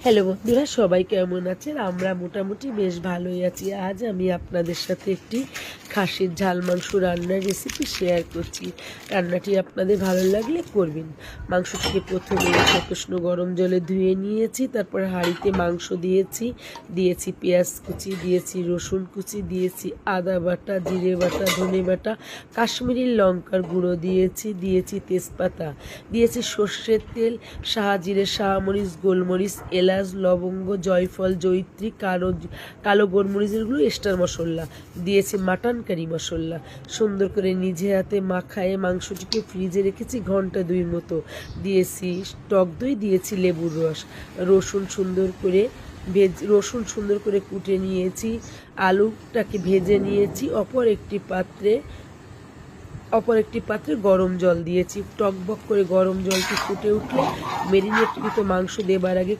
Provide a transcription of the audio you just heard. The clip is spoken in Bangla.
হ্যালো বন্ধুরা, সবাই কেমন আছেন? আমরা মোটামুটি বেশ ভালোই আছি। আজ আমি আপনাদের সাথে একটি খাসির ঝাল মাংস রান্নার রেসিপি শেয়ার করছি। রান্নাটি আপনাদের ভালো লাগলে করবেন। মাংসটিকে প্রথমে উষ্ণ গরম জলে ধুয়ে নিয়েছি, তারপর হাঁড়িতে মাংস দিয়েছি পেঁয়াজ কুচি, দিয়েছি রসুন কুচি, দিয়েছি আদা বাটা, জিরে বাটা, ধনে বাটা, কাশ্মীরি লঙ্কার গুঁড়ো দিয়েছি তেজপাতা, দিয়েছি সর্ষের তেল, শাহজিরে, শাহমরিচ, গোলমরিচ, এলাচ, লবঙ্গ, জয়ফল, জয়িত্রী, কালো গোলমরিচের গুঁড়ো, স্টার মশলা, দিয়েছি মাটন কারি মশলা। সুন্দর করে নিজে হাতে মাখায়ে মাংসটিকে ফ্রিজে রেখেছি ঘন্টা 2 মতো। দিয়েছি টক দই, দিয়েছি লেবুর রস, রসুন সুন্দর করে কুটে নিয়েছি, আলুটাকে ভেজে নিয়েছি। অপর একটি পাত্রে গরম জল দিয়েছি। টকবক করে গরম জলটি ফুটে উঠলে মেরিনেটকৃত মাংস দেবার আগে